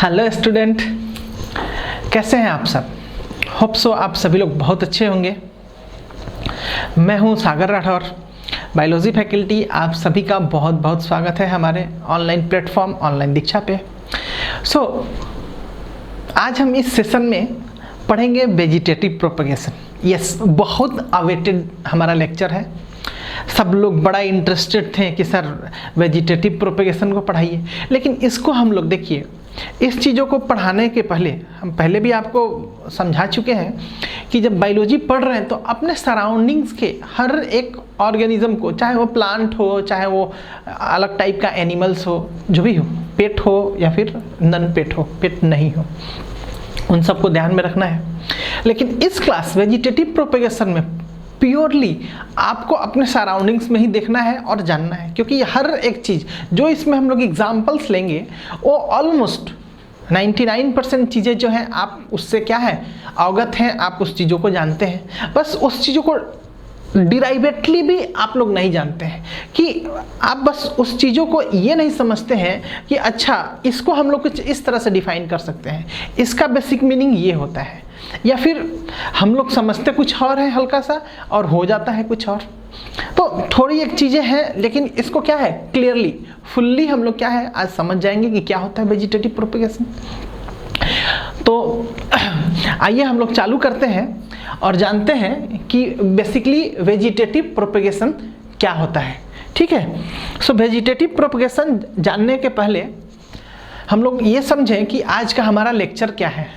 Hello student, कैसे हैं आप सब। होप सो आप सभी लोग बहुत अच्छे होंगे। मैं हूं सागर राठौर, बायोलॉजी फैकल्टी। आप सभी का बहुत बहुत स्वागत है हमारे ऑनलाइन प्लेटफॉर्म ऑनलाइन दीक्षा पे। आज हम इस सेशन में पढ़ेंगे वेजिटेटिव प्रोपगेशन। यस, बहुत अवेटेड हमारा लेक्चर है। सब लोग बड़ा इंटरेस्टेड थे कि सर वेजिटेटिव प्रोपगेशन को पढ़ाइए, लेकिन इसको हम लोग देखिए, इस चीज़ों को पढ़ाने के पहले हम पहले भी आपको समझा चुके हैं कि जब बायोलॉजी पढ़ रहे हैं तो अपने सराउंडिंग्स के हर एक ऑर्गेनिज्म को, चाहे वो प्लांट हो, चाहे वो अलग टाइप का एनिमल्स हो, जो भी हो, पेट हो या फिर नन पेट हो, पेट नहीं हो, उन सबको ध्यान में रखना है। लेकिन इस क्लास वेजिटेटिव प्रोपगेशन में प्योरली आपको अपने सराउंडिंग्स में ही देखना है और जानना है, क्योंकि हर एक चीज़ जो इसमें हम लोग एग्जाम्पल्स लेंगे वो ऑलमोस्ट 99% चीज़ें जो हैं आप उससे क्या है अवगत हैं, आप उस चीज़ों को जानते हैं। बस उस चीज़ों को डिराइवेटली भी आप लोग नहीं जानते हैं कि आप बस उस चीज़ों को ये नहीं समझते हैं कि अच्छा इसको हम लोग कुछ इस तरह से डिफाइन कर सकते हैं, इसका बेसिक मीनिंग ये होता है, या फिर हम लोग समझते कुछ और है हल्का सा और हो जाता है कुछ और। तो थोड़ी एक चीज़ें हैं, लेकिन इसको क्या है क्लियरली फुल्ली हम लोग क्या है आज समझ जाएंगे कि क्या होता है वेजिटेटिव प्रोपगेशन। तो आइए हम लोग चालू करते हैं और जानते हैं कि बेसिकली वेजिटेटिव प्रोपगेशन क्या होता है। ठीक है, सो वेजिटेटिव प्रोपगेशन जानने के पहले हम लोग ये समझें कि आज का हमारा लेक्चर क्या है।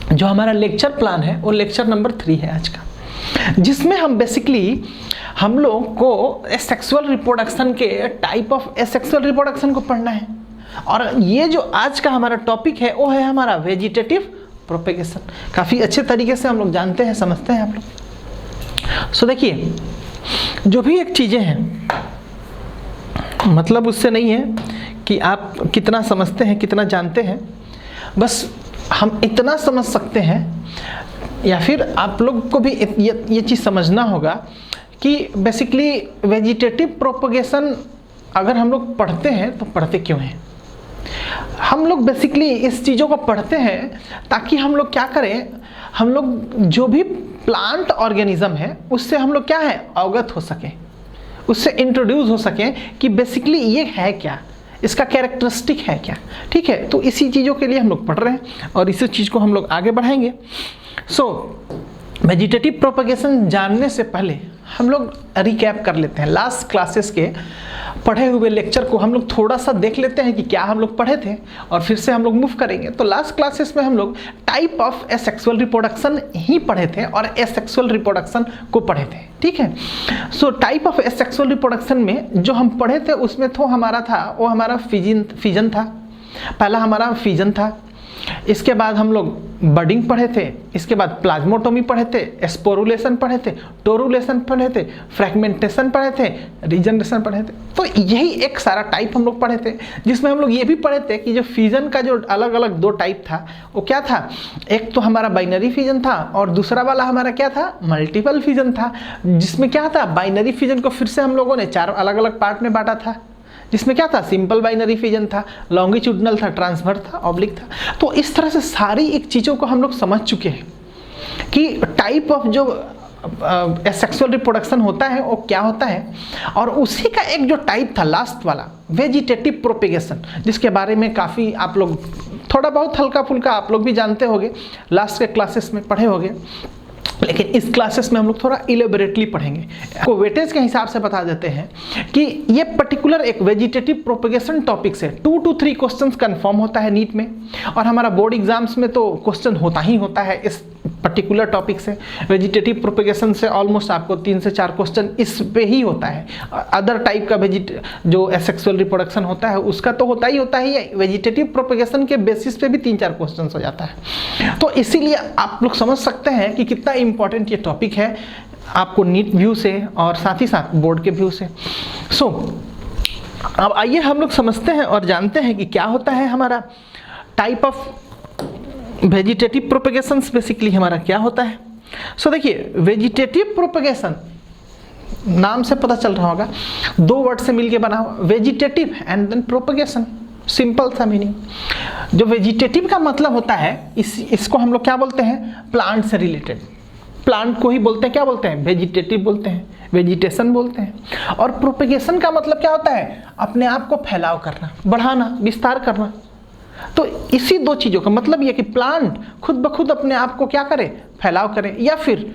जो हमारा लेक्चर प्लान है वो लेक्चर नंबर 3 है आज का, जिसमें हम बेसिकली हम लोग को सेक्सुअल रिप्रोडक्शन के टाइप ऑफ एसेक्सुअल रिप्रोडक्शन को पढ़ना है। और ये जो आज का हमारा टॉपिक है वो है हमारा वेजिटेटिव प्रोपगेशन। काफ़ी अच्छे तरीके से हम लोग जानते हैं, समझते हैं आप लोग। सो देखिए, जो भी एक चीज़ें हैं, मतलब उससे नहीं है कि आप कितना समझते हैं कितना जानते हैं, बस हम इतना समझ सकते हैं, या फिर आप लोग को भी ये चीज़ समझना होगा कि बेसिकली वेजिटेटिव प्रोपगेशन अगर हम लोग पढ़ते हैं तो पढ़ते क्यों हैं। हम लोग बेसिकली इस चीज़ों को पढ़ते हैं ताकि हम लोग क्या करें, हम लोग जो भी प्लांट ऑर्गेनिज्म है उससे हम लोग क्या है अवगत हो सकें, उससे इंट्रोड्यूस हो सकें कि बेसिकली ये है क्या, इसका कैरेक्टरिस्टिक है क्या। ठीक है, तो इसी चीज़ों के लिए हम लोग पढ़ रहे हैं और इसी चीज़ को हम लोग आगे बढ़ाएंगे। वेजिटेटिव प्रोपगेशन जानने से पहले हम लोग रिकैप कर लेते हैं लास्ट क्लासेस के पढ़े हुए लेक्चर को। हम लोग थोड़ा सा देख लेते हैं कि क्या हम लोग पढ़े थे और फिर से हम लोग मूव करेंगे। तो लास्ट क्लासेस में हम लोग टाइप ऑफ एसेक्सुअल रिप्रोडक्शन ही पढ़े थे और एसेक्सुअल रिप्रोडक्शन को पढ़े थे। ठीक है, so type of asexual reproduction में जो हम पढ़े थे उसमें तो हमारा था वो हमारा फिजन था। पहला हमारा फिजन था, इसके बाद हम लोग बडिंग पढ़े थे, इसके बाद प्लाज्मोटोमी पढ़े थे, स्पोरुलेशन पढ़े थे, टोरुलेशन पढ़े थे, फ्रैगमेंटेशन पढ़े थे, रीजनरेशन पढ़े थे। तो यही एक सारा टाइप हम लोग पढ़े थे, जिसमें हम लोग ये भी पढ़े थे कि जो फिजन का जो अलग अलग 2 टाइप था वो क्या था। एक तो हमारा बाइनरी फिजन था और दूसरा वाला हमारा क्या था मल्टीपल फिजन था, जिसमें क्या था बाइनरी फिजन को फिर से हम लोगों ने 4 अलग अलग पार्ट में बांटा था, जिसमें क्या था सिंपल बाइनरी फिजन था, लॉन्गिट्यूडनल था, ट्रांसफर था, ऑब्लिक था। तो इस तरह से सारी एक चीज़ों को हम लोग समझ चुके हैं कि टाइप ऑफ जो सेक्सुअल रिप्रोडक्शन होता है वो क्या होता है। और उसी का एक जो टाइप था लास्ट वाला वेजिटेटिव प्रोपगेशन, जिसके बारे में काफ़ी आप लोग थोड़ा बहुत हल्का फुल्का आप लोग भी जानते होंगे, लास्ट के क्लासेस में पढ़े होंगे, लेकिन इस क्लासेस में हम लोग थोड़ा इलेबोरेटली पढ़ेंगे। को वेटेज के हिसाब से बता देते हैं कि ये पर्टिकुलर एक वेजिटेटिव प्रोपगेशन टॉपिक से 2 to 3 क्वेश्चंस कंफर्म होता है नीट में, और हमारा बोर्ड एग्जाम्स में तो क्वेश्चन होता ही होता है इस पर्टिकुलर टॉपिक से। वेजिटेटिव प्रोपगेशन से ऑलमोस्ट आपको 3 से 4 क्वेश्चन इस पे ही होता है। अदर टाइप का जो एसेक्सुअल रिप्रोडक्शन होता है उसका तो होता ही है, वेजिटेटिव प्रोपगेशन के बेसिस पे भी 3-4 क्वेश्चन हो जाता है। तो इसीलिए आप लोग समझ सकते हैं कि कितना इंपॉर्टेंट ये टॉपिक है आपको नीट व्यू से और साथ ही साथ बोर्ड के व्यू से। अब आइए हम लोग समझते हैं और जानते हैं कि क्या होता है हमारा type of vegetative propagation. Basically हमारा क्या होता है। देखिए, वेजिटेटिव प्रोपगेशन नाम से पता चल रहा होगा, 2 वर्ड से मिलके बना हुआ, vegetative and then propagation. Simple सा मीनिंग। जो वेजिटेटिव का मतलब होता है, इसको हम लोग क्या बोलते हैं, प्लांट से रिलेटेड। प्लांट को ही बोलते हैं, क्या बोलते हैं, वेजिटेटिव बोलते हैं, वेजिटेशन बोलते हैं। और प्रोपेगेशन का मतलब क्या होता है, अपने आप को फैलाव करना, बढ़ाना, विस्तार करना। तो इसी दो चीज़ों का मतलब ये कि प्लांट खुद ब खुद अपने आप को क्या करे, फैलाव करे, या फिर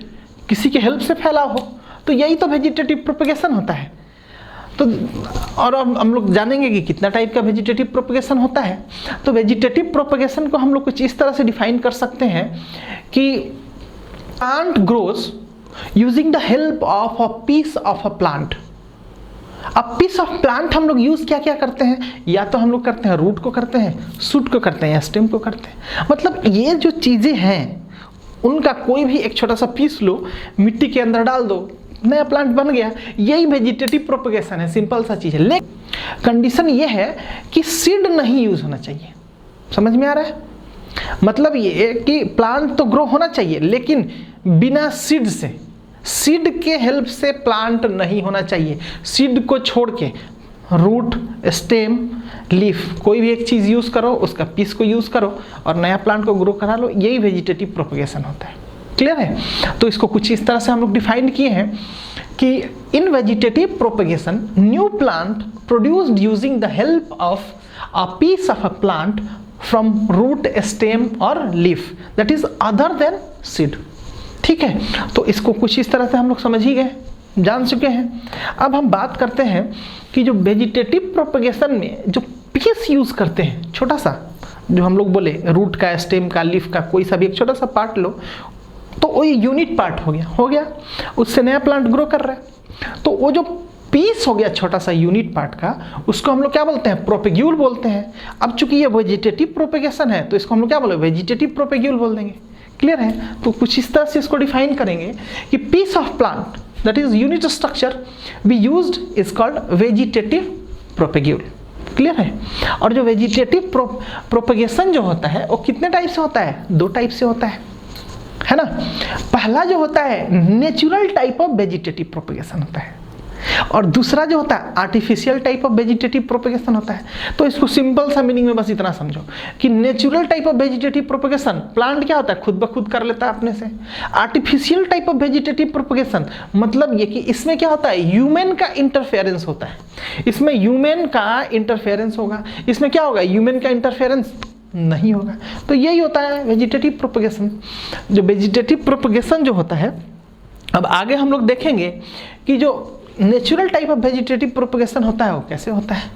किसी के हेल्प से फैलाव हो। तो यही तो वेजिटेटिव प्रोपेगेशन होता है। तो और अब हम लोग जानेंगे कि कितना टाइप का वेजिटेटिव प्रोपेगेशन होता है। तो वेजिटेटिव प्रोपेगेशन को हम लोग कुछ इस तरह से डिफाइन कर सकते हैं कि plant grows using the help of a piece of a plant. अब पीस ऑफ प्लांट हम लोग यूज क्या क्या करते हैं, या तो हम लोग करते हैं रूट को करते हैं, शूट को करते हैं, या स्टेम को करते हैं। मतलब ये जो चीजें हैं उनका कोई भी एक छोटा सा पीस लो, मिट्टी के अंदर डाल दो, नया प्लांट बन गया। यही वेजिटेटिव प्रोपेगेशन है, सिंपल सा चीज है। लेकिन कंडीशन ये है कि सीड नहीं यूज होना चाहिए। समझ में आ रहा है? मतलब ये कि प्लांट तो ग्रो होना चाहिए लेकिन बिना सीड से, सीड के हेल्प से प्लांट नहीं होना चाहिए। सीड को छोड़ के रूट, स्टेम, लीफ, कोई भी एक चीज यूज करो, उसका पीस को यूज करो और नया प्लांट को ग्रो करा लो। यही वेजिटेटिव प्रोपेगेशन होता है। क्लियर है? तो इसको कुछ इस तरह से हम लोग डिफाइन किए हैं कि in vegetative propagation new plant produced using the help of a piece of a plant from root, stem और leaf that is other than seed. ठीक है, तो इसको कुछ इस तरह से हम लोग समझ ही गए, जान चुके हैं। अब हम बात करते हैं कि जो वेजिटेटिव प्रोपेगेशन में जो पीस यूज करते हैं, छोटा सा, जो हम लोग बोले रूट का, स्टेम का, लीफ का, कोई सा भी एक छोटा सा पार्ट लो, तो वो यूनिट पार्ट हो गया, उससे नया प्लांट ग्रो कर रहा है। तो वो जो पीस हो गया छोटा सा यूनिट पार्ट का, उसको हम लोग क्या बोलते हैं, प्रोपेग्यूल बोलते हैं। अब चूंकि ये वेजिटेटिव प्रोपेगेशन है तो इसको हम लोग क्या बोले, वेजिटेटिव प्रोपेग्यूल बोल देंगे। क्लियर है? तो कुछ इस तरह से इसको डिफाइन करेंगे कि piece of plant that is unit structure we used is called vegetative propagule. Clear है? और जो वेजिटेटिव प्रोपेगेशन जो होता है वो कितने टाइप से होता है, दो टाइप से होता है ना। पहला जो होता है natural type of vegetative propagation होता है, और दूसरा जो होता है artificial type of vegetative propagation होता है। तो इसको सिंपल सा मीनिंग में बस इतना समझो कि natural type of vegetative propagation, plant क्या होता है, खुद ब खुद कर लेता है अपने से। Artificial type of vegetative propagation मतलब ये कि इसमें क्या होता है, ह्यूमन का इंटरफेरेंस होता है। इसमें ह्यूमन का इंटरफेरेंस होगा। इसमें क्या होगा, ह्यूमन का इंटरफेरेंस नहीं होगा। तो यही होता है वेजिटेटिव प्रोपेगेशन। जो वेजिटेटिव प्रोपेगेशन जो होता है, अब आगे हम लोग देखेंगे कि जो natural type of vegetative propagation होता है वो कैसे होता है।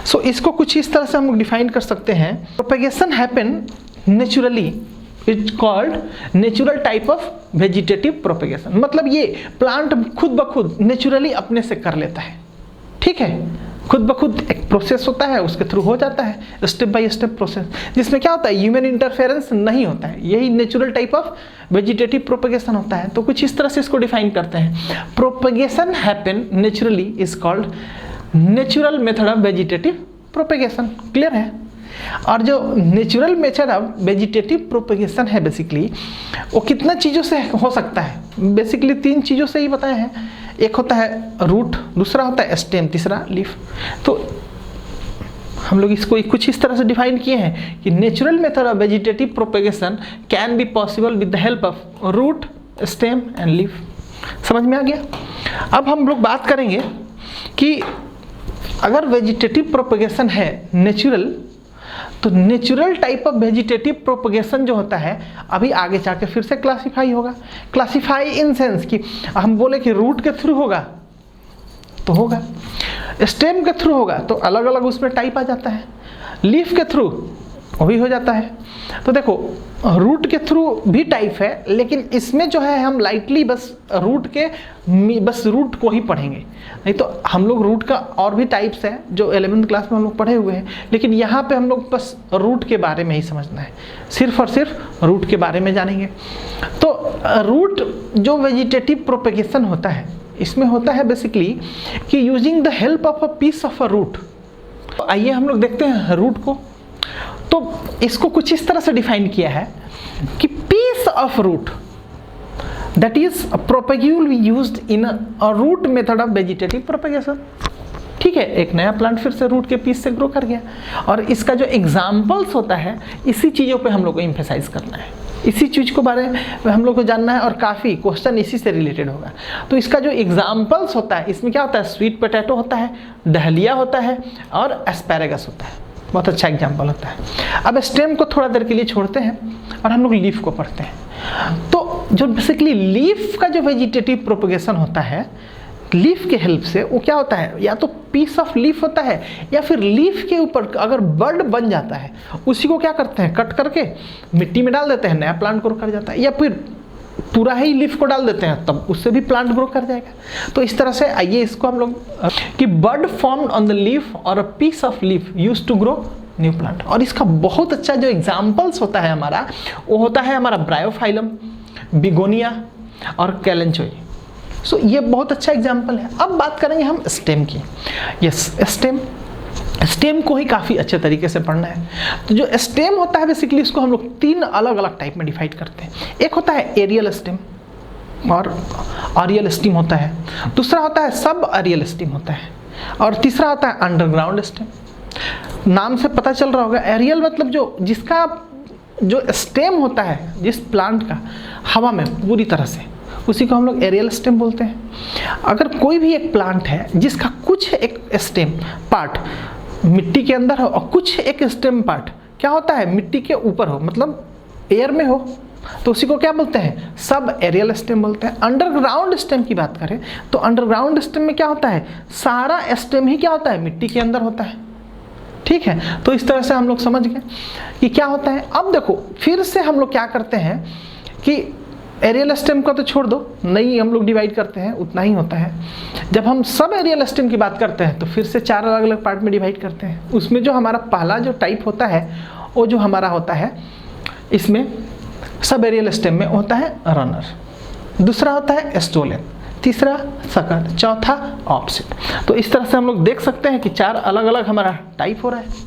सो इसको कुछ इस तरह से हम लोग डिफाइन कर सकते हैं। Propagation happen naturally, it's called natural type of vegetative propagation. मतलब ये प्लांट खुद ब खुद नेचुरली अपने से कर लेता है। ठीक है, खुद ब खुद एक प्रोसेस होता है, उसके थ्रू हो जाता है, स्टेप बाय स्टेप प्रोसेस, जिसमें क्या होता है, ह्यूमन इंटरफेरेंस नहीं होता है। यही natural type of vegetative propagation होता है। तो कुछ इस तरह से इसको डिफाइन करते हैं। Propagation happen naturally is called natural method of vegetative propagation. Clear है? और जो natural method of vegetative propagation है बेसिकली वो कितना चीज़ों से हो सकता है, बेसिकली तीन चीज़ों से ही बताया है। एक होता है रूट, दूसरा होता है स्टेम, तीसरा लीफ। तो हम लोग इसको कुछ इस तरह से डिफाइन किए हैं कि natural method of vegetative propagation can be possible with the help of root, stem and leaf. समझ में आ गया? अब हम लोग बात करेंगे कि अगर वेजिटेटिव प्रोपेगेशन है नेचुरल, तो natural type of vegetative propagation जो होता है अभी आगे जाके फिर से क्लासिफाई होगा। क्लासिफाई इन सेंस कि हम बोले कि रूट के थ्रू होगा तो होगा, स्टेम के थ्रू होगा तो अलग अलग उसमें टाइप आ जाता है, लीफ के थ्रू वो भी हो जाता है। तो देखो रूट के थ्रू भी टाइप है, लेकिन इसमें जो है हम लाइटली बस रूट को ही पढ़ेंगे। नहीं तो हम लोग रूट का और भी टाइप्स है जो 11th क्लास में हम लोग पढ़े हुए हैं, लेकिन यहाँ पे हम लोग बस रूट के बारे में ही समझना है, सिर्फ और सिर्फ रूट के बारे में जानेंगे। तो रूट जो वेजिटेटिव प्रोपेगेशन होता है इसमें होता है बेसिकली कि using the help of a piece of a root. आइए हम लोग देखते हैं रूट को। तो इसको कुछ इस तरह से डिफाइन किया है कि piece of root that is a propagule we used in a root method of vegetative propagation. ठीक है, एक नया प्लांट फिर से रूट के पीस से ग्रो कर गया। और इसका जो एग्जाम्पल्स होता है, इसी चीज़ों पे हम लोग को एम्फेसाइज करना है, इसी चीज़ को बारे में हम लोग को जानना है, और काफ़ी क्वेश्चन इसी से रिलेटेड होगा। तो इसका जो एग्जाम्पल्स होता है, इसमें क्या होता है, स्वीट पोटैटो होता है, डहलिया होता है और एस्पैरेगस होता है। बहुत अच्छा एग्जाम्पल होता है। अब स्टेम को थोड़ा देर के लिए छोड़ते हैं और हम लोग लीफ को पढ़ते हैं। तो जो बेसिकली लीफ का जो वेजिटेटिव प्रोपगेशन होता है, लीफ के हेल्प से, वो क्या होता है, या तो पीस ऑफ लीफ होता है, या फिर लीफ के ऊपर अगर बर्ड बन जाता है, उसी को क्या करते हैं, कट करके मिट्टी में डाल देते हैं, नया प्लांट ग्रो कर जाता है। या फिर पूरा ही लीफ को डाल देते हैं, तब उससे भी प्लांट ग्रो कर जाएगा। तो इस तरह से आइए इसको हम लोग कि bud formed on the leaf और a piece of leaf used to grow new plant. और इसका बहुत अच्छा जो एग्जाम्पल्स होता है हमारा, वो होता है हमारा ब्रायोफाइलम, बिगोनिया और कैलेंचोई। सो ये बहुत अच्छा एग्जाम्पल है। अब बात करेंगे हम स्टेम की। यस, स्टेम को ही काफ़ी अच्छे तरीके से पढ़ना है। तो जो स्टेम होता है बेसिकली, इसको हम लोग 3 अलग अलग टाइप में डिवाइड करते हैं। एक होता है एरियल स्टेम और अरियल स्टेम होता है, दूसरा होता है सब अरियल स्टेम होता है, और तीसरा होता है अंडरग्राउंड स्टेम। नाम से पता चल रहा होगा, एरियल मतलब जिसका जो स्टेम होता है जिस प्लांट का, हवा में पूरी तरह से, उसी को हम लोग एरियल स्टेम बोलते हैं। अगर कोई भी एक प्लांट है जिसका कुछ एक स्टेम पार्ट मिट्टी के अंदर हो और कुछ एक स्टेम पार्ट क्या होता है, मिट्टी के ऊपर हो, मतलब एयर में हो, तो उसी को क्या बोलते हैं, सब एरियल स्टेम बोलते हैं। अंडरग्राउंड स्टेम की बात करें तो अंडरग्राउंड स्टेम में क्या होता है, सारा स्टेम ही क्या होता है, मिट्टी के अंदर होता है। ठीक है, तो इस तरह से हम लोग समझ गए कि क्या होता है। अब देखो, फिर से हम लोग क्या करते हैं कि एरियल स्टेम का तो छोड़ दो, नहीं हम लोग डिवाइड करते हैं, उतना ही होता है। जब हम सब एरियल स्टेम की बात करते हैं तो फिर से 4 अलग अलग पार्ट में डिवाइड करते हैं। उसमें जो हमारा पहला जो टाइप होता है, वो जो हमारा होता है इसमें सब एरियल स्टेम में होता है रनर, दूसरा होता है स्टोलन, तीसरा सकर, चौथा ऑफसेट। तो इस तरह से हम लोग देख सकते हैं कि 4 अलग अलग हमारा टाइप हो रहा है।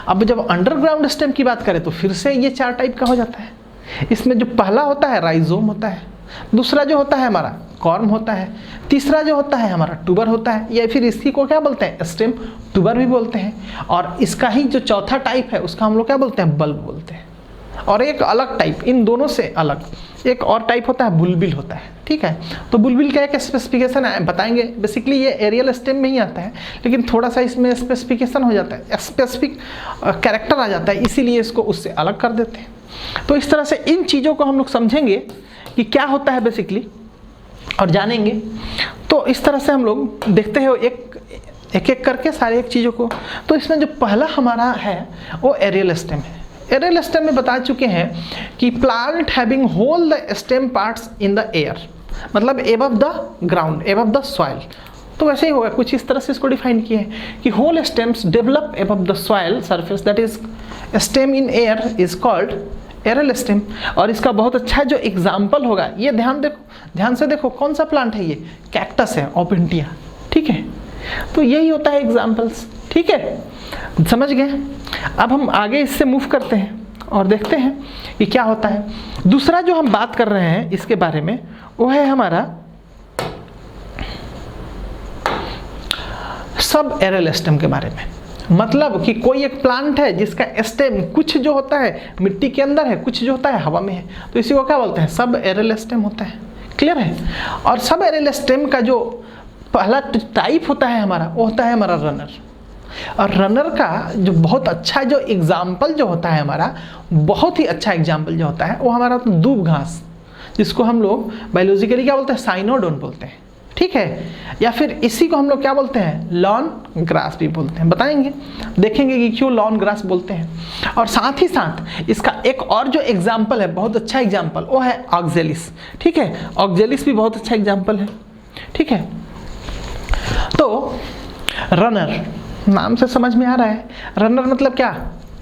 अब जब अंडरग्राउंड स्टेम की बात करें तो फिर से ये 4 टाइप का हो जाता है। इसमें जो पहला होता है राइजोम होता है, दूसरा जो होता है हमारा कॉर्म होता है, तीसरा जो होता है हमारा ट्यूबर होता है, या फिर इसी को क्या बोलते हैं, स्टेम ट्यूबर भी बोलते हैं। और इसका ही जो चौथा टाइप है उसका हम लोग क्या बोलते हैं, बल्ब बोलते हैं। और एक अलग टाइप, इन दोनों से अलग एक और टाइप होता है, बुलबिल होता है। ठीक है, तो बुलबिल का एक स्पेसिफिकेशन है, बताएंगे। बेसिकली ये एरियल स्टेम में ही आता है, लेकिन थोड़ा सा इसमें स्पेसिफिकेशन हो जाता है, स्पेसिफिक कैरेक्टर आ जाता है, इसीलिए इसको उससे अलग कर देते हैं। तो इस तरह से इन चीज़ों को हम लोग समझेंगे कि क्या होता है बेसिकली, और जानेंगे। तो इस तरह से हम लोग देखते हैं एक करके सारे एक चीज़ों को। तो इसमें जो पहला हमारा है वो एरियल स्टेम है। एरियल स्टेम में बता चुके हैं कि plant having whole the stem parts in the air, मतलब above the ground, above the soil. तो वैसे ही होगा, कुछ इस तरह से इसको डिफाइन किए हैं कि whole stems develop above the soil surface, that is stem in air is called aerial stem. और इसका बहुत अच्छा जो एग्जाम्पल होगा, ये ध्यान से देखो कौन सा प्लांट है, ये कैक्टस है, ओपिंटिया। ठीक है, तो यही होता है एग्जाम्पल्स। ठीक है, समझ गए। अब हम आगे इससे मूव करते हैं और देखते हैं कि क्या होता है। दूसरा जो हम बात कर रहे हैं इसके बारे में, वो है हमारा सब एरियल स्टेम के बारे में। मतलब कि कोई एक प्लांट है जिसका स्टेम कुछ जो होता है मिट्टी के अंदर है, कुछ जो होता है हवा में है, तो इसी को क्या बोलते हैं, सब एरियल स्टेम होता है। क्लियर है। और सब एरियल स्टेम का जो पहला टाइप होता है हमारा, वो होता है हमारा रनर। और रनर का जो बहुत अच्छा जो एग्जाम्पल जो होता है हमारा, बहुत ही अच्छा एग्जाम्पल जो होता है वो हमारा दूब घास, जिसको हम लोग बायोलॉजिकली क्या बोलते हैं, साइनोडोन बोलते हैं। ठीक है, या फिर इसी को हम लोग क्या बोलते हैं, लॉन ग्रास भी बोलते हैं। बताएंगे, देखेंगे कि क्यों लॉन ग्रास बोलते हैं। और साथ ही साथ इसका एक और जो एग्जाम्पल है, बहुत अच्छा एग्जाम्पल, वो है ऑक्जेलिस। ठीक है, ऑक्जेलिस भी बहुत अच्छा एग्जाम्पल है। ठीक है, तो रनर नाम से समझ में आ रहा है, रनर मतलब क्या,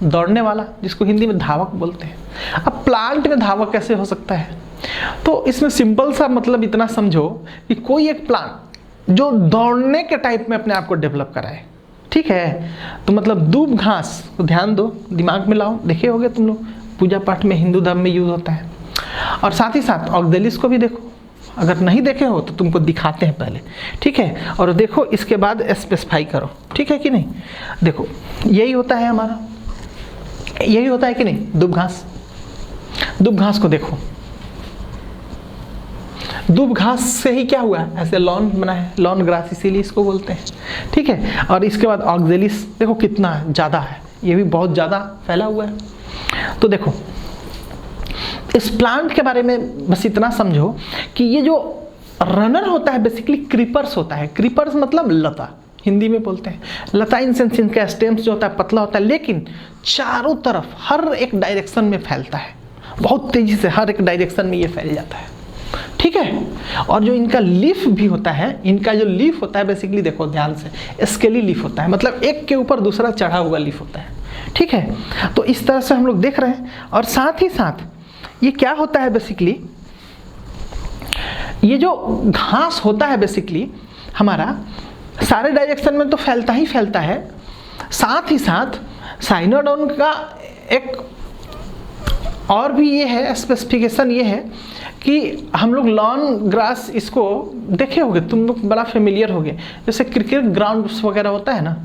दौड़ने वाला, जिसको हिंदी में धावक बोलते हैं। अब प्लांट में धावक कैसे हो सकता है, तो इसमें सिंपल सा मतलब इतना समझो कि कोई एक प्लांट जो दौड़ने के टाइप में अपने आप को डेवलप कराए। ठीक है, तो मतलब दूब घास को ध्यान दो, दिमाग में लाओ, देखे होगे तुम लोग, पूजा पाठ में हिंदू धर्म में यूज होता है। और साथ ही साथ ऑक्जेलिस को भी देखो, अगर नहीं देखे हो तो तुमको दिखाते हैं पहले, ठीक है, और देखो इसके बाद स्पेसिफाई करो, ठीक है कि नहीं। देखो यही होता है हमारा, यही होता है कि नहीं, दूब घास। दूब घास को देखो, दूब घास से ही क्या हुआ, ऐसे लॉन बना है, लॉन ग्रास इसीलिए इसको बोलते हैं, ठीक है। और इसके बाद ऑक्जेलिस देखो कितना ज़्यादा है, ये भी बहुत ज़्यादा फैला हुआ है। तो देखो इस प्लांट के बारे में बस इतना समझो कि ये जो रनर होता है बेसिकली क्रीपर्स होता है। क्रीपर्स मतलब लता, हिंदी में बोलते हैं लता। इन सेंस इनका स्टेम्स जो होता है पतला होता है, लेकिन चारों तरफ हर एक डायरेक्शन में फैलता है, बहुत तेजी से हर एक डायरेक्शन में ये फैल जाता है, ठीक है। और जो इनका लीफ भी होता है, इनका जो लीफ होता है बेसिकली देखो ध्यान से, स्केली लीफ होता है, मतलब एक के ऊपर दूसरा चढ़ा हुआ लीफ होता है, ठीक है। तो इस तरह से हम लोग देख रहे हैं। और साथ ही साथ ये क्या होता है बेसिकली, ये जो घास होता है बेसिकली हमारा सारे डायरेक्शन में तो फैलता ही फैलता है, साथ ही साथ साइनोडोन का एक और भी ये है स्पेसिफिकेशन, ये है कि हम लोग लॉन ग्रास इसको देखे होंगे, तुम लोग बड़ा फेमिलियर होगे, जैसे क्रिकेट ग्राउंड वगैरह होता है ना,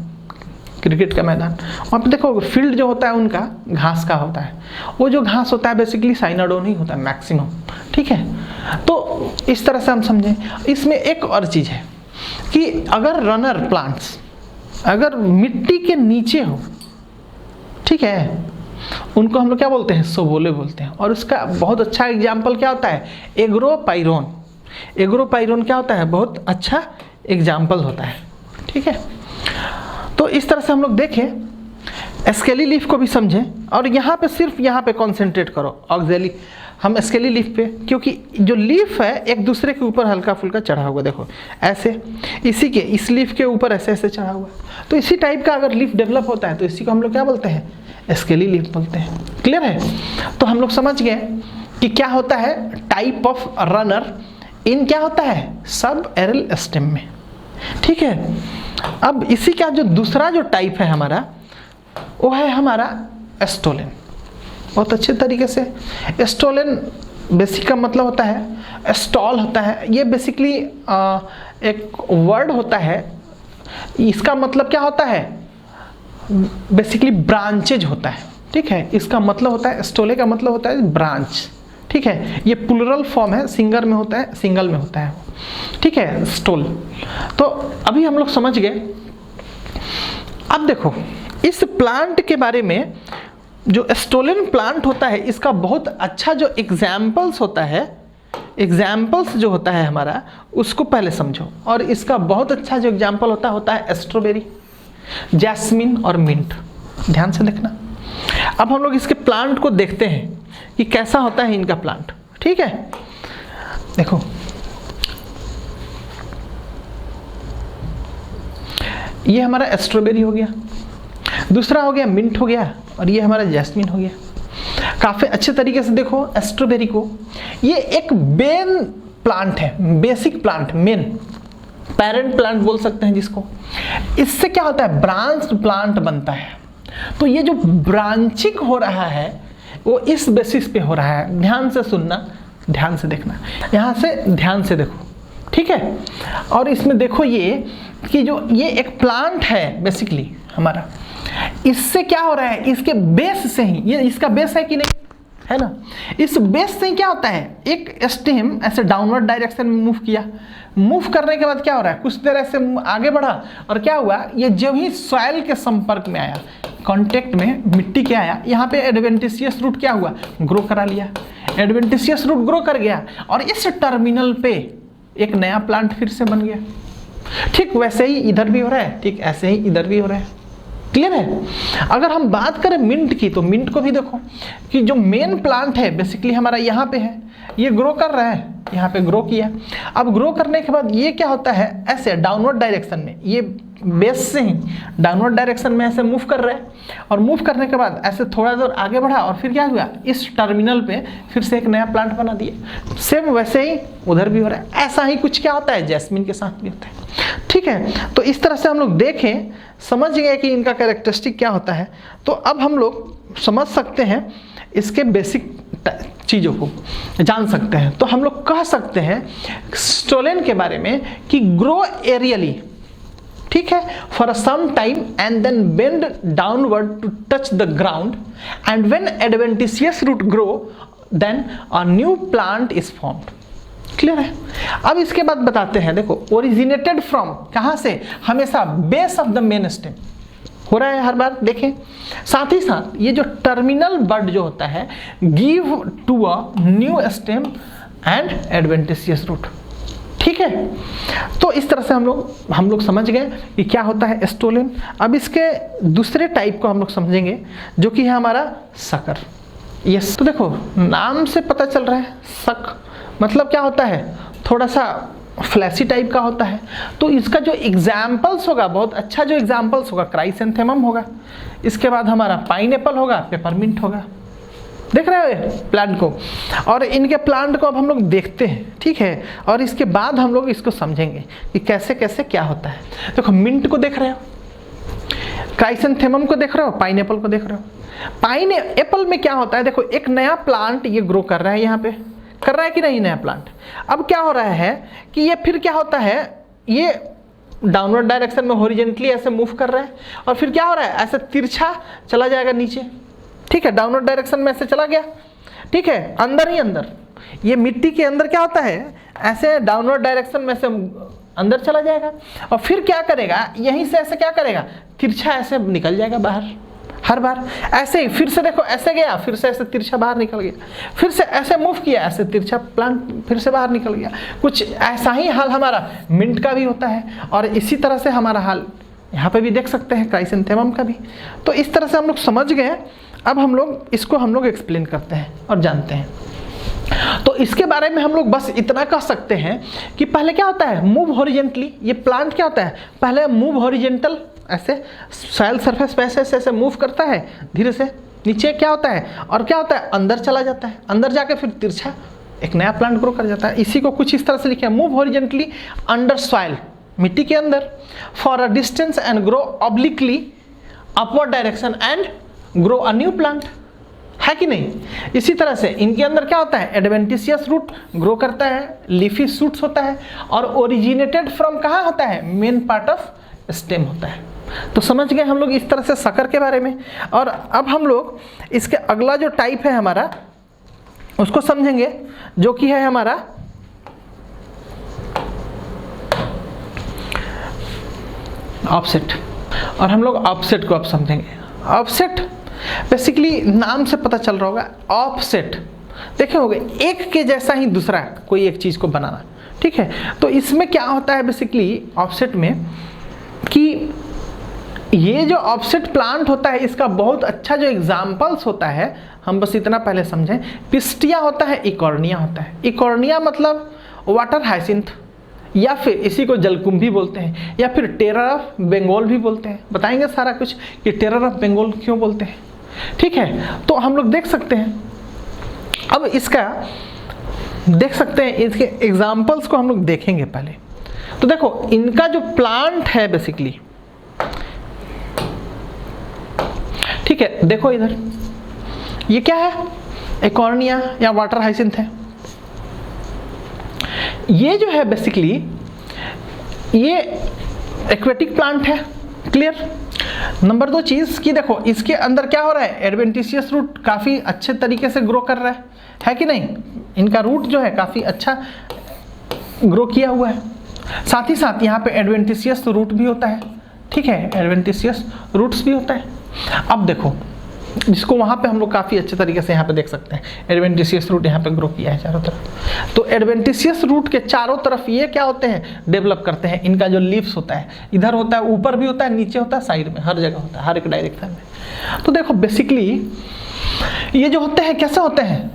क्रिकेट का मैदान, वहाँ पे देखो फील्ड जो होता है उनका घास का होता है, वो जो घास होता है बेसिकली साइनाडोन ही होता है मैक्सिमम, ठीक है। तो इस तरह से हम समझें। इसमें एक और चीज़ है कि अगर रनर प्लांट्स अगर मिट्टी के नीचे हो, ठीक है, उनको हम लोग क्या बोलते हैं, सोबोले बोलते हैं। और उसका बहुत अच्छा एग्जाम्पल क्या होता है, एग्रोपाइरोन। एग्रोपाइरोन क्या होता है, बहुत अच्छा एग्जाम्पल होता है, ठीक है। तो इस तरह से हम लोग देखें, स्केली लीफ को भी समझें, और यहाँ पे सिर्फ यहाँ पे कॉन्सेंट्रेट करो ऑक्जेली, हम स्केली लीफ पे, क्योंकि जो लीफ है एक दूसरे के ऊपर हल्का फुल्का चढ़ा हुआ, देखो ऐसे, इसी के इस लीफ के ऊपर ऐसे ऐसे चढ़ा हुआ, तो इसी टाइप का अगर लीफ डेवलप होता है तो इसी को हम लोग क्या बोलते हैं, स्केली लीफ बोलते हैं। क्लियर है। तो हम लोग समझ गए कि क्या होता है टाइप ऑफ रनर इन क्या होता है, सब एरल स्टेम में, ठीक है। अब इसी का जो दूसरा जो टाइप है हमारा, वो है हमारा स्टोलन। बहुत अच्छे तरीके से स्टोलन बेसिक का मतलब होता है स्टॉल होता है, ये बेसिकली एक वर्ड होता है, इसका मतलब क्या होता है, बेसिकली ब्रांचेज होता है, ठीक है। इसका मतलब होता है, स्टोले का मतलब होता है ब्रांच, ठीक है। ये प्लूरल फॉर्म है, सिंगर में होता है, सिंगल में होता है, ठीक है, स्टोल। तो अभी हम लोग समझ गए। अब देखो इस प्लांट के बारे में, जो स्टोलन प्लांट होता है इसका बहुत अच्छा जो एग्जाम्पल्स होता है, एग्जाम्पल्स जो होता है हमारा, उसको पहले समझो। और इसका बहुत अच्छा जो एग्जाम्पल होता है स्ट्रॉबेरी, जैस्मिन और मिंट। ध्यान से देखना। अब हम लोग इसके प्लांट को देखते हैं कि कैसा होता है इनका प्लांट, ठीक है। देखो ये हमारा स्ट्रॉबेरी हो गया, दूसरा हो गया मिंट हो गया, और ये हमारा जैस्मिन हो गया। काफ़ी अच्छे तरीके से देखो स्ट्रॉबेरी को, ये एक मेन प्लांट है, basic plant, main parent plant बोल सकते हैं जिसको। इससे क्या होता है, ब्रांच प्लांट बनता है। तो ये जो ब्रांचिंग हो रहा है वो इस बेसिस पे हो रहा है। ध्यान से सुनना, ध्यान से देखना, यहाँ से ध्यान से देखो, ठीक है। और इसमें देखो ये कि जो ये एक प्लांट है बेसिकली हमारा, इससे क्या हो रहा है, इसके बेस से ही, ये इसका बेस है कि नहीं, है ना, इस बेस से ही क्या होता है, एक स्टेम ऐसे डाउनवर्ड डायरेक्शन में मूव किया, मूव करने के बाद क्या हो रहा है, कुछ देर ऐसे आगे बढ़ा, और क्या हुआ, ये जब ही सॉइल के संपर्क में आया, कांटेक्ट में मिट्टी के आया, यहाँ पे एडवेंटिशियस रूट क्या हुआ, ग्रो करा लिया, एडवेंटिशियस रूट ग्रो कर गया, और इस टर्मिनल पे एक नया प्लांट फिर से बन गया। ठीक वैसे ही इधर भी हो रहा है, ठीक ऐसे ही इधर भी हो रहा है। क्लियर है। अगर हम बात करें मिंट की, तो मिंट को भी देखो कि जो मेन प्लांट है बेसिकली हमारा यहाँ पे है, ये ग्रो कर रहा है, यहाँ पे ग्रो किया। अब ग्रो करने के बाद ये क्या होता है, ऐसे डाउनवर्ड डायरेक्शन में, ये बेस से ही डाउनवर्ड डायरेक्शन में ऐसे मूव कर रहा है, और मूव करने के बाद ऐसे थोड़ा दूर आगे बढ़ा, और फिर क्या हुआ, इस टर्मिनल पे फिर से एक नया प्लांट बना दिया। सेम वैसे ही उधर भी हो रहा है। ऐसा ही कुछ क्या होता है जैस्मिन के साथ भी होता है। ठीक है, तो इस तरह से हम लोग देखें, समझ गए कि इनका कैरेक्टरिस्टिक क्या होता है। तो अब हम लोग समझ सकते हैं इसके बेसिक चीज़ों को जान सकते हैं। तो हम लोग कह सकते हैं स्टोलेन के बारे में कि ग्रो एरियली, ठीक है, for some time and then bend downward to touch the ground and when adventitious root grow then a new plant is formed. Clear है? अब इसके बाद बताते हैं, देखो ओरिजिनेटेड फ्रॉम, कहां से? हमेशा base of the main stem हो रहा है हर बार, देखें। साथ ही साथ ये जो टर्मिनल बड जो होता है give to a new stem and adventitious root, ठीक है। तो इस तरह से हम लोग समझ गए कि क्या होता है स्टोलेन। अब इसके दूसरे टाइप को हम लोग समझेंगे जो कि है हमारा सकर। यस, तो देखो नाम से पता चल रहा है सक मतलब क्या होता है, थोड़ा सा फ्लैशी टाइप का होता है। तो इसका जो एग्जाम्पल्स होगा, बहुत अच्छा जो एग्जाम्पल्स होगा, क्राइसेंथेमम होगा, इसके बाद हमारा पाइनएप्पल होगा, पेपरमिंट होगा। देख रहे हो प्लांट को, और इनके प्लांट को अब हम लोग देखते हैं, ठीक है। और इसके बाद हम लोग इसको समझेंगे कि कैसे कैसे क्या होता है। देखो मिंट को देख रहे हो, क्राइसेंथेमम को देख रहे हो, पाइनएप्पल को देख रहे हो। पाइनएप्पल में क्या होता है, देखो एक नया प्लांट ये ग्रो कर रहा है, यहाँ पे कर रहा है कि नहीं नया प्लांट। अब क्या हो रहा है कि ये फिर क्या होता है, ये डाउनवर्ड डायरेक्शन में हॉरिजॉन्टली ऐसे मूव कर रहा है, और फिर क्या हो रहा है, ऐसे तिरछा चला जाएगा नीचे, ठीक है। डाउनवर्ड डायरेक्शन में ऐसे चला गया, ठीक है, अंदर ही अंदर। ये मिट्टी के अंदर क्या होता है, ऐसे डाउनवर्ड डायरेक्शन में से अंदर चला जाएगा, और फिर क्या करेगा, यहीं से ऐसे क्या करेगा, तिरछा ऐसे निकल जाएगा बाहर हर बार। ऐसे ही फिर से देखो, ऐसे गया, फिर से ऐसे तिरछा बाहर निकल गया, फिर से ऐसे मूव किया, ऐसे तिरछा प्लांट फिर से बाहर निकल गया। कुछ ऐसा ही हाल हमारा मिंट का भी होता है, और इसी तरह से हमारा हाल यहाँ पे भी देख सकते हैं क्राइसेंथेमम का भी। तो इस तरह से हम लोग समझ गए। अब हम लोग एक्सप्लेन करते हैं और जानते हैं। तो इसके बारे में हम लोग बस इतना कह सकते हैं कि पहले क्या होता है, मूव हॉरिजॉन्टली। ये प्लांट क्या होता है, पहले मूव हॉरिजॉन्टल, ऐसे सॉइल सरफेस पे ऐसे ऐसे मूव करता है धीरे से नीचे, क्या होता है, और क्या होता है, अंदर चला जाता है, अंदर जाके फिर तिरछा एक नया प्लांट ग्रो कर जाता है। इसी को कुछ इस तरह से लिखा है, मूव हॉरिजॉन्टली अंडर सॉइल, मिट्टी के अंदर, for a distance and grow obliquely upward direction and grow a new plant, है कि नहीं। इसी तरह से इनके अंदर क्या होता है, एडवेंटिशियस रूट ग्रो करता है, लीफी शूट्स होता है, और ओरिजिनेटेड फ्रॉम कहाँ होता है, मेन पार्ट ऑफ स्टेम होता है। तो समझ गए हम लोग इस तरह से सकर के बारे में। और अब हम लोग इसके अगला जो टाइप है हमारा उसको समझेंगे, जो कि है हमारा ऑफसेट। और हम लोग ऑफसेट को अब समझेंगे। ऑफसेट बेसिकली नाम से पता चल रहा होगा, ऑफसेट देखे होंगे, एक के जैसा ही दूसरा कोई एक चीज को बनाना, ठीक है। तो इसमें क्या होता है बेसिकली ऑफसेट में कि ये जो ऑफसेट प्लांट होता है, इसका बहुत अच्छा जो एग्जाम्पल्स होता है, हम बस इतना पहले समझें। पिस्टिया होता है, इकॉर्निया होता है। इकॉर्निया मतलब वाटर हाइसिंथ, या फिर इसी को जलकुंभी बोलते हैं, या फिर टेरर ऑफ बंगाल भी बोलते हैं। बताएंगे सारा कुछ कि टेरर ऑफ बंगाल क्यों बोलते हैं, ठीक है। तो हम लोग देख सकते हैं, अब इसका देख सकते हैं, इसके एग्जाम्पल्स को हम लोग देखेंगे पहले। तो देखो इनका जो प्लांट है बेसिकली, ठीक है, देखो इधर ये क्या है, इकॉर्निया या वाटर हाइसिंथ है। ये जो है बेसिकली ये एक्वेटिक प्लांट है, क्लियर। नंबर 2 चीज कि देखो इसके अंदर क्या हो रहा है, एडवेंटिशियस रूट काफी अच्छे तरीके से ग्रो कर रहा है कि नहीं। इनका रूट जो है काफी अच्छा ग्रो किया हुआ है। साथ ही साथ यहाँ पे एडवेंटिशियस रूट भी होता है, ठीक है, एडवेंटिशियस रूट्स भी होता है। अब देखो जिसको वहाँ पे हम लोग काफ़ी अच्छे तरीके से यहाँ पे देख सकते हैं, एडवेंटिशियस रूट यहाँ पे ग्रो किया है चारों तरफ। तो एडवेंटिशियस रूट के चारों तरफ ये क्या होते हैं, डेवलप करते हैं। इनका जो लीव्स होता है, इधर होता है, ऊपर भी होता है, नीचे होता है, साइड में, हर जगह होता है, हर एक डायरेक्शन में। तो देखो बेसिकली ये जो होते हैं कैसे होते हैं,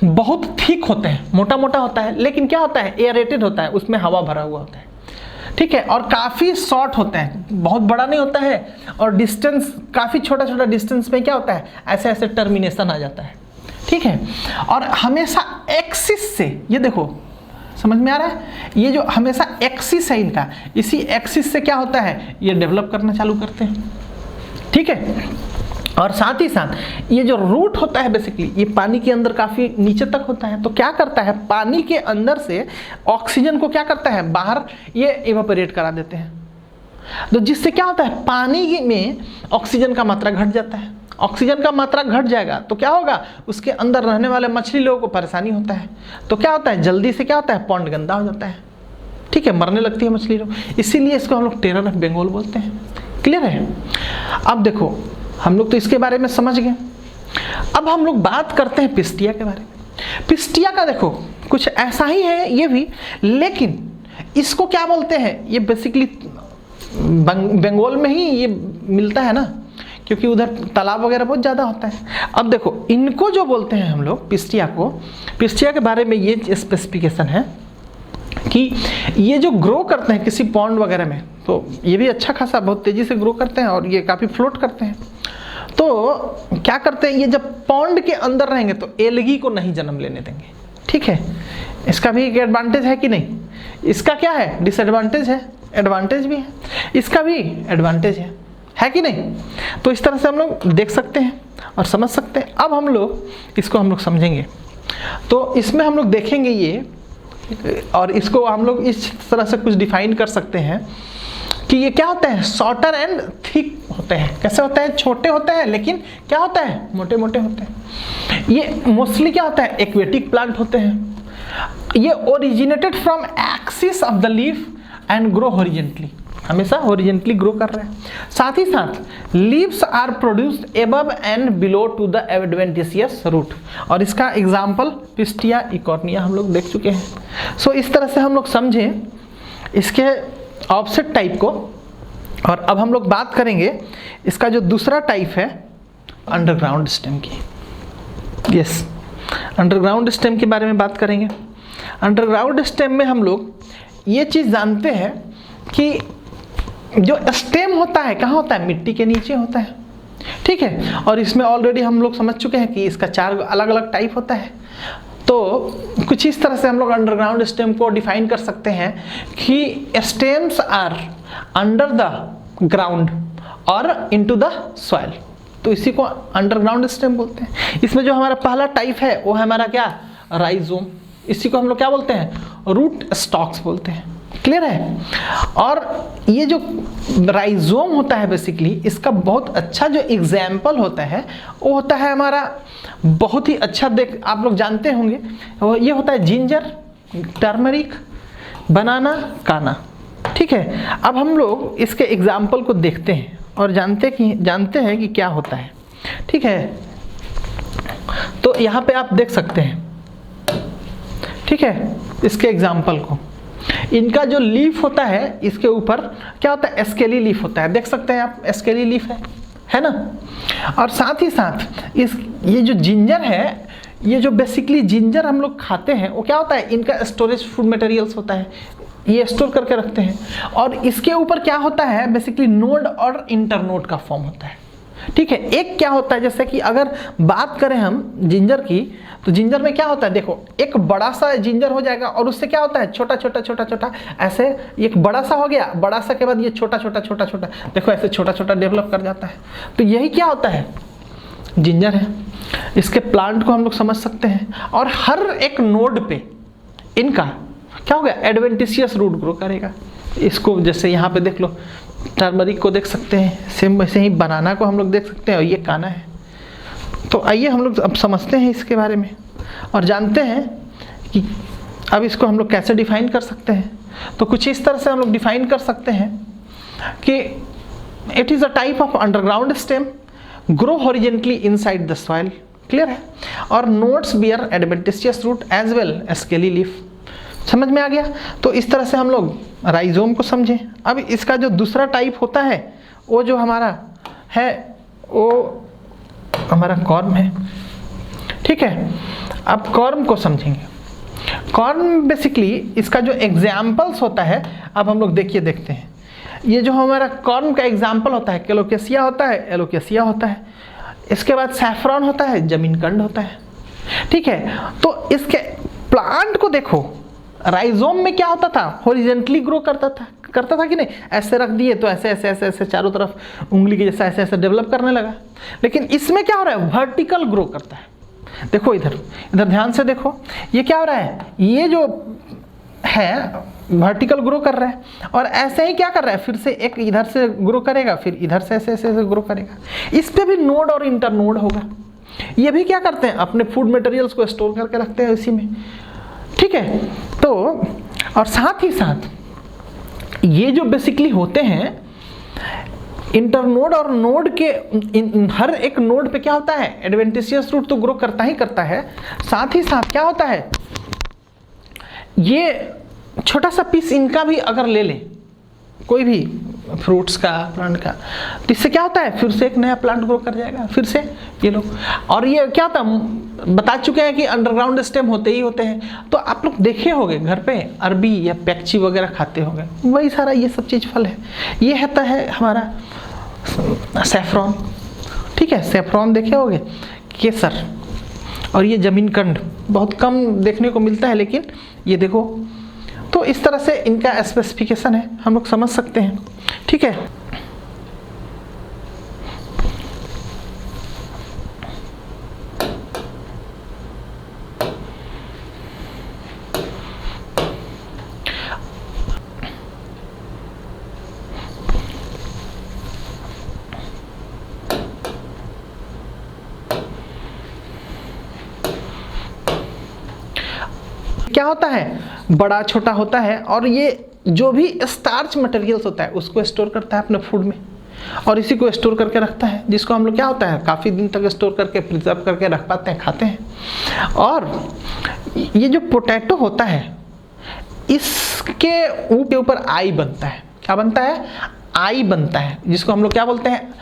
बहुत थिक होते हैं, मोटा मोटा होता है, लेकिन क्या होता है, एयरेटेड होता है, उसमें हवा भरा हुआ होता है, ठीक है। और काफ़ी शॉर्ट होता है, बहुत बड़ा नहीं होता है, और डिस्टेंस काफ़ी छोटा छोटा डिस्टेंस में क्या होता है, ऐसे ऐसे टर्मिनेशन आ जाता है, ठीक है। और हमेशा एक्सिस से, ये देखो समझ में आ रहा है, ये जो हमेशा एक्सिस है इनका, इसी एक्सिस से क्या होता है, ये डेवलप करना चालू करते हैं, ठीक है। और साथ ही साथ ये जो रूट होता है बेसिकली ये पानी के अंदर काफ़ी नीचे तक होता है, तो क्या करता है पानी के अंदर से ऑक्सीजन को क्या करता है बाहर ये इवेपोरेट करा देते हैं। तो जिससे क्या होता है पानी में ऑक्सीजन का मात्रा घट जाता है। ऑक्सीजन का मात्रा घट जाएगा तो क्या होगा उसके अंदर रहने वाले मछली लोगों को परेशानी होता है। तो क्या होता है जल्दी से क्या होता है पॉन्ड गंदा हो जाता है, ठीक है, मरने लगती है मछली लोग, इसीलिए इसको हम लोग टेरर ऑफ बंगाल बोलते हैं। क्लियर है। अब देखो हम लोग तो इसके बारे में समझ गए, अब हम लोग बात करते हैं पिस्टिया के बारे में। पिस्टिया का देखो कुछ ऐसा ही है ये भी, लेकिन इसको क्या बोलते हैं ये बेसिकली बंगाल में ही ये मिलता है ना, क्योंकि उधर तालाब वगैरह बहुत ज़्यादा होता है। अब देखो इनको जो बोलते हैं हम लोग पिस्टिया को, पिस्टिया के बारे में ये स्पेसिफिकेशन है कि ये जो ग्रो करते हैं किसी पॉन्ड वगैरह में, तो ये भी अच्छा खासा बहुत तेज़ी से ग्रो करते हैं और ये काफ़ी फ्लोट करते हैं। तो क्या करते हैं ये जब पॉन्ड के अंदर रहेंगे तो एलगी को नहीं जन्म लेने देंगे, ठीक है। इसका भी एक एडवांटेज है कि नहीं, इसका क्या है डिसएडवांटेज है, एडवांटेज भी है, इसका भी एडवांटेज है कि नहीं। तो इस तरह से हम लोग देख सकते हैं और समझ सकते हैं। अब हम लोग इसको हम लोग समझेंगे, तो इसमें हम लोग देखेंगे ये, और इसको हम लोग इस तरह से कुछ डिफाइन कर सकते हैं कि ये क्या होता है शॉर्टर एंड थिक होते हैं। कैसे होते हैं, छोटे होते हैं लेकिन क्या होता है मोटे मोटे होते हैं। ये मोस्टली क्या होता है एक्वेटिक प्लांट होते हैं। ये originated from axis of the leaf and grow horizontally, हमेशा हॉरिजेंटली ग्रो कर रहे हैं। साथ ही साथ leaves are produced above and below to the adventitious root, और इसका एग्जांपल पिस्टिया इकॉर्निया हम लोग देख चुके हैं। सो इस तरह से हम लोग समझें इसके ऑफसेट टाइप को। और अब हम लोग बात करेंगे इसका जो दूसरा टाइप है अंडरग्राउंड स्टेम की। यस, अंडरग्राउंड स्टेम के बारे में बात करेंगे। अंडरग्राउंड स्टेम में हम लोग ये चीज़ जानते हैं कि जो स्टेम होता है कहाँ होता है, मिट्टी के नीचे होता है, ठीक है। और इसमें ऑलरेडी हम लोग समझ चुके हैं कि इसका 4 अलग अलग टाइप होता है। तो कुछ इस तरह से हम लोग अंडरग्राउंड स्टेम को डिफाइन कर सकते हैं कि stems are under the ground और इनटू द सॉइल, तो इसी को अंडरग्राउंड स्टेम बोलते हैं। इसमें जो हमारा पहला टाइप है वो है हमारा क्या राइजोम, इसी को हम लोग क्या बोलते हैं रूट स्टॉक्स बोलते हैं। क्लियर है। और ये जो राइजोम होता है बेसिकली इसका बहुत अच्छा जो एग्जाम्पल होता है वो होता है हमारा बहुत ही अच्छा, देख आप लोग जानते होंगे, ये होता है जिंजर, टर्मरिक, बनाना, काना, ठीक है। अब हम लोग इसके एग्जाम्पल को देखते हैं और जानते हैं कि क्या होता है, ठीक है। तो यहाँ पे आप देख सकते हैं, ठीक है, इसके एग्जाम्पल को। इनका जो लीफ होता है इसके ऊपर क्या होता है स्केली लीफ होता है, देख सकते हैं आप स्केली लीफ है ना। और साथ ही साथ ये जो जिंजर है, ये जो बेसिकली जिंजर हम लोग खाते हैं वो क्या होता है इनका स्टोरेज फूड मटेरियल्स होता है, ये स्टोर करके रखते हैं। और इसके ऊपर क्या होता है बेसिकली नोड और इंटरनोड का फॉर्म होता है, ठीक है। एक क्या होता है जैसे कि अगर बात करें हम जिंजर की, तो जिंजर में क्या होता है देखो एक बड़ा सा जिंजर हो जाएगा और उससे क्या होता है छोटा छोटा छोटा छोटा, ऐसे एक बड़ा सा हो गया, बड़ा सा के बाद ये छोटा छोटा छोटा छोटा, देखो ऐसे छोटा छोटा डेवलप कर जाता है। तो यही क्या होता है जिंजर है। इसके प्लांट को हम लोग समझ सकते हैं और हर एक नोड पे इनका क्या होगा एडवेंटिशियस रूट ग्रो करेगा। इसको जैसे यहाँ पे देख लो टर्मरिक को देख सकते हैं, सेम वैसे ही बनाना को हम लोग देख सकते हैं और ये काना है। तो आइए हम लोग अब समझते हैं इसके बारे में और जानते हैं कि अब इसको हम लोग कैसे डिफाइन कर सकते हैं। तो कुछ इस तरह से हम लोग डिफाइन कर सकते हैं कि it is a type of underground stem grow horizontally inside the soil, clear है। और nodes bear adventitious root as well scaly leaf, समझ में आ गया। तो इस तरह से हम लोग राइजोम को समझें। अब इसका जो दूसरा टाइप होता है वो जो हमारा है वो हमारा कॉर्म है, ठीक है। अब कॉर्म को समझेंगे। कॉर्म बेसिकली इसका जो एग्जाम्पल्स होता है अब हम लोग देखते हैं। ये जो हमारा कॉर्म का एग्जाम्पल होता है कैलोकेसिया होता है, एलोकेसिया होता है, इसके बाद सैफरॉन होता है, जमीनकंड होता है, ठीक है। तो इसके प्लांट को देखो, राइजोम में क्या होता था हॉरिजेंटली ग्रो करता था, करता था कि नहीं, ऐसे रख दिए तो ऐसे ऐसे ऐसे ऐसे चारों तरफ उंगली के जैसा ऐसे ऐसे डेवलप करने लगा। लेकिन इसमें क्या हो रहा है, वर्टिकल ग्रो करता है। देखो इधर ध्यान से देखो, ये क्या हो रहा है, ये जो है वर्टिकल ग्रो कर रहा है और ऐसे ही क्या कर रहा है, फिर से एक इधर से ग्रो करेगा, फिर इधर से ऐसे ऐसे ग्रो करेगा। इस पे भी नोड और इंटरनोड होगा। ये भी क्या करते हैं, अपने फूड मटेरियल्स को स्टोर करके रखते हैं इसी में, ठीक है। तो और साथ ही साथ ये जो बेसिकली होते हैं इंटरनोड और नोड के हर एक नोड पे क्या होता है, एडवेंटिशियस रूट तो ग्रो करता ही करता है, साथ ही साथ क्या होता है, ये छोटा सा पीस इनका भी अगर ले लें, कोई भी फ्रूट्स का, प्लांट का, तो इससे क्या होता है, फिर से एक नया प्लांट ग्रो कर जाएगा, फिर से ये लोग। और ये क्या होता है, बता चुके हैं कि अंडरग्राउंड स्टेम होते ही होते हैं। तो आप लोग देखे होंगे घर पे अरबी या पैक्ची वगैरह खाते होंगे, वही सारा ये सब चीज़ फल है। ये होता है हमारा सैफरॉन, ठीक है, सैफरॉन देखे होंगे, केसर, और ये जमीन कंड बहुत कम देखने को मिलता है, लेकिन ये देखो। तो इस तरह से इनका स्पेसिफिकेशन है, हम लोग समझ सकते हैं, ठीक है। क्या होता है, बड़ा छोटा होता है, और ये जो भी स्टार्च मटेरियल्स होता है उसको स्टोर करता है अपने फूड में, और इसी को स्टोर करके रखता है, जिसको हम लोग क्या होता है काफ़ी दिन तक स्टोर करके प्रिजर्व करके रख पाते हैं, खाते हैं। और ये जो पोटैटो होता है, इसके ऊपर आई बनता है। क्या बनता है, आई बनता है, जिसको हम लोग क्या बोलते हैं,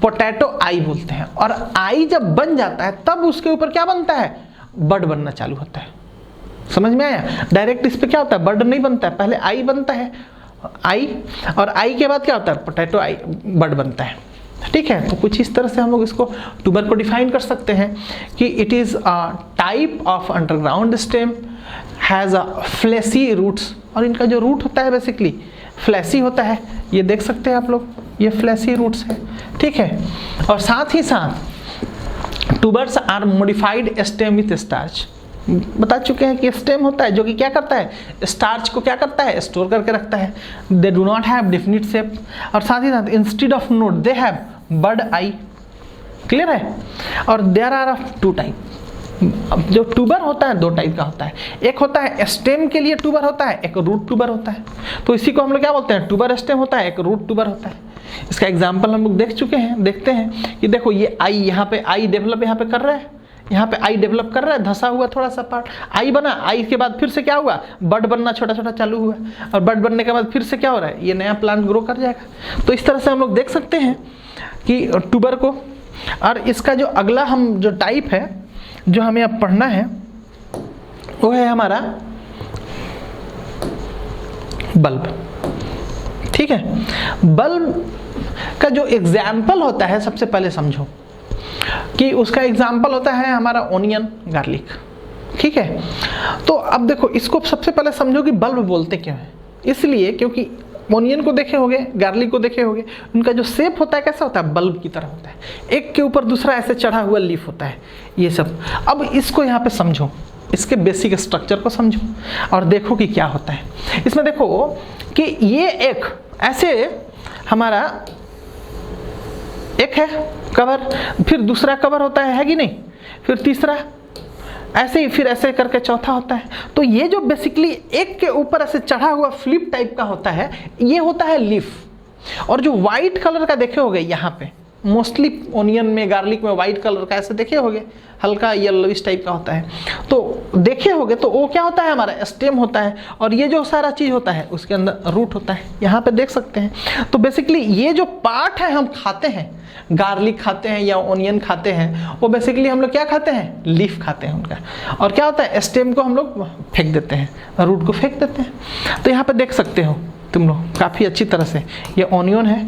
पोटैटो आई बोलते हैं। और आई जब बन जाता है तब उसके ऊपर क्या बनता है, बड बनना चालू होता है। समझ में आया, डायरेक्ट इस पे क्या होता है, बड नहीं बनता है, पहले आई बनता है, आई, और आई के बाद क्या होता है, पोटैटो आई, बड बनता है, ठीक है। तो कुछ इस तरह से हम लोग इसको ट्यूबर को डिफाइन कर सकते हैं कि it is a type of underground stem, has a fleshy roots, और इनका जो रूट होता है बेसिकली फ्लैशी होता है, ये देख सकते हैं आप लोग, ये फ्लैशी रूट्स है, ठीक है। और साथ ही साथ tubers are modified stem with starch. बता चुके हैं कि स्टेम होता है जो कि क्या करता है, स्टार्च को क्या करता है, स्टोर करके रखता है। They do not have definite shape, और साथ ही साथ instead of node they have bud eye. Clear है। और there are of two type. जो ट्यूबर होता है दो टाइप का होता है, एक होता है स्टेम के लिए ट्यूबर होता है, एक रूट ट्यूबर होता है। तो इसी को हम लोग क्या बोलते हैं, ट्यूबर स्टेम होता है, एक रूट ट्यूबर होता है। इसका एग्जाम्पल हम लोग देख चुके हैं, देखते हैं कि देखो ये आई, यहाँ पे आई डेवलप यहाँ पे कर रहा है, यहाँ पे आई डेवलप कर रहा है, धंसा हुआ थोड़ा सा पार्ट, आई बना, आई के बाद फिर से क्या हुआ, बड बनना छोटा छोटा चालू हुआ, और बड बनने के बाद फिर से क्या हो रहा है, ये नया प्लांट ग्रो कर जाएगा। तो इस तरह से हम लोग देख सकते हैं कि ट्यूबर को। और इसका जो अगला हम जो टाइप है जो हमें अब पढ़ना है वो है हमारा बल्ब, ठीक है। बल्ब का जो एग्जाम्पल होता है सबसे पहले समझो कि उसका एग्जाम्पल होता है हमारा ओनियन, गार्लिक, ठीक है। तो अब देखो इसको सबसे पहले समझो कि बल्ब बोलते क्यों हैं। इसलिए क्योंकि ओनियन को देखे होगे, गार्लिक को देखे होगे, उनका जो शेप होता है कैसा होता है, बल्ब की तरह होता है, एक के ऊपर दूसरा ऐसे चढ़ा हुआ लीफ होता है, ये सब। अब इसको यहाँ पे समझो, इसके बेसिक स्ट्रक्चर को समझो और देखो कि क्या होता है इसमें। देखो कि ये एक ऐसे हमारा एक है कवर, फिर दूसरा कवर होता है कि नहीं, फिर तीसरा, ऐसे ही फिर ऐसे करके चौथा होता है। तो ये जो बेसिकली एक के ऊपर ऐसे चढ़ा हुआ फ्लिप टाइप का होता है, ये होता है लीफ। और जो वाइट कलर का देखे होगे यहाँ पे, मोस्टली ओनियन में, गार्लिक में वाइट कलर का ऐसे देखे होगे, हल्का येलोइश टाइप का होता है, तो देखे होगे, तो वो क्या होता है, हमारा स्टेम होता है। और ये जो सारा चीज़ होता है उसके अंदर रूट होता है, यहाँ पे देख सकते हैं। तो बेसिकली ये जो पार्ट है हम खाते हैं, गार्लिक खाते हैं या ओनियन खाते हैं, वो बेसिकली हम लोग क्या खाते हैं, लीफ खाते हैं उनका। और क्या होता है, स्टेम को हम लोग फेंक देते हैं, रूट को फेंक देते हैं। तो यहाँ पे देख सकते हो तुम लोग काफ़ी अच्छी तरह से, ये ओनियन है,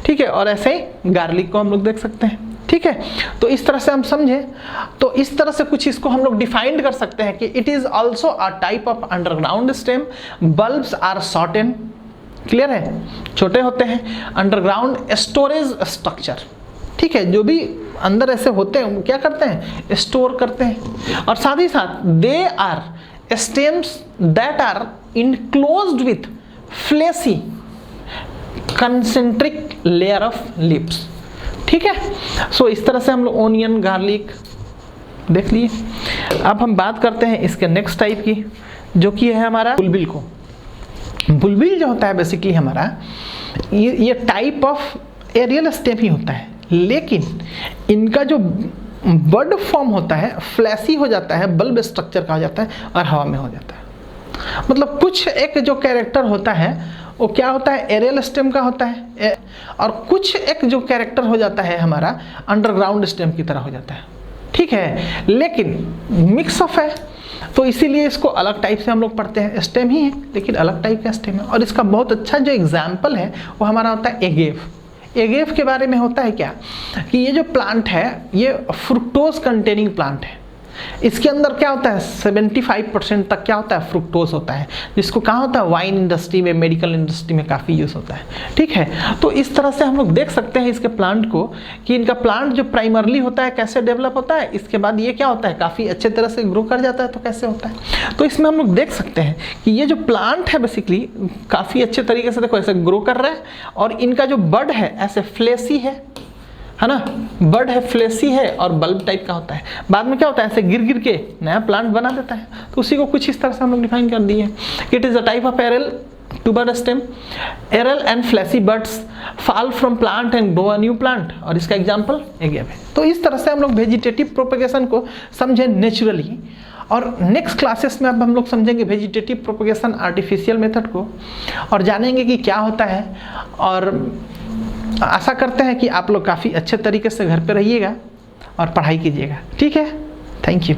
ठीक है, और ऐसे ही गार्लिक को हम लोग देख सकते हैं, ठीक है। तो इस तरह से हम समझे, तो इस तरह से कुछ इसको हम लोग डिफाइंड कर सकते हैं कि it is also a type of underground stem, bulbs are shorten, clear है, छोटे होते हैं। अंडरग्राउंड स्टोरेज स्ट्रक्चर, ठीक है, जो भी अंदर ऐसे होते हैं वो क्या करते हैं, स्टोर करते हैं। और साथ ही साथ they are stems that are enclosed with fleshy concentric layer of lips, ठीक है। सो इस तरह से हम लोग ओनियन, गार्लिक देख लिए। अब हम बात करते हैं इसके नेक्स्ट टाइप की, जो कि है हमारा बुलबिल को। बुलबिल जो होता है बेसिकली हमारा ये टाइप ऑफ एरियल स्टेम ही होता है, लेकिन इनका जो बड फॉर्म होता है फ्लैसी हो जाता है, बल्ब स्ट्रक्चर का हो जाता है और हवा में हो जाता है। मतलब कुछ एक जो कैरेक्टर होता है वो क्या होता है, एरियल स्टेम का होता है, और कुछ एक जो कैरेक्टर हो जाता है हमारा अंडरग्राउंड स्टेम की तरह हो जाता है, ठीक है, लेकिन मिक्स ऑफ है। तो इसीलिए इसको अलग टाइप से हम लोग पढ़ते हैं, स्टेम ही है लेकिन अलग टाइप का स्टेम है। और इसका बहुत अच्छा जो एग्जाम्पल है वो हमारा होता है एगेव। एगेव के बारे में होता है क्या कि ये जो प्लांट है ये फ्रुक्टोज कंटेनिंग प्लांट है। इसके अंदर क्या होता है 75% तक क्या होता है, फ्रुक्टोज होता है, जिसको कहाँ होता है, वाइन इंडस्ट्री में, मेडिकल इंडस्ट्री में काफ़ी यूज़ होता है, ठीक है। तो इस तरह से हम लोग देख सकते हैं इसके प्लांट को कि इनका प्लांट जो प्राइमरली होता है कैसे डेवलप होता है, इसके बाद ये क्या होता है काफ़ी अच्छे तरह से ग्रो कर जाता है, तो कैसे होता है। तो इसमें हम लोग देख सकते हैं कि ये जो प्लांट है बेसिकली काफ़ी अच्छे तरीके से देखो ऐसे ग्रो कर रहा है, और इनका जो बड है ऐसे फ्लेसी है ना, बड है, फ्लेसी है और बल्ब टाइप का होता है। बाद में क्या होता है ऐसे गिर गिर के नया प्लांट बना देता है। तो उसी को कुछ इस तरह से हम लोग डिफाइन कर दिए। It is a type of aerial to bud stem. Aerial and fleshy buds fall from plant and grow a new plant, और इसका एग्जांपल एगेव है। तो इस तरह से हम लोग वेजिटेटिव प्रोपेगेशन को समझे नेचुरली। और नेक्स्ट क्लासेस में अब हम लोग समझेंगे वेजिटेटिव प्रोपेगेशन आर्टिफिशियल मेथड को, और जानेंगे कि क्या होता है। और आशा करते हैं कि आप लोग काफ़ी अच्छे तरीके से घर पे रहिएगा और पढ़ाई कीजिएगा, ठीक है। Thank you.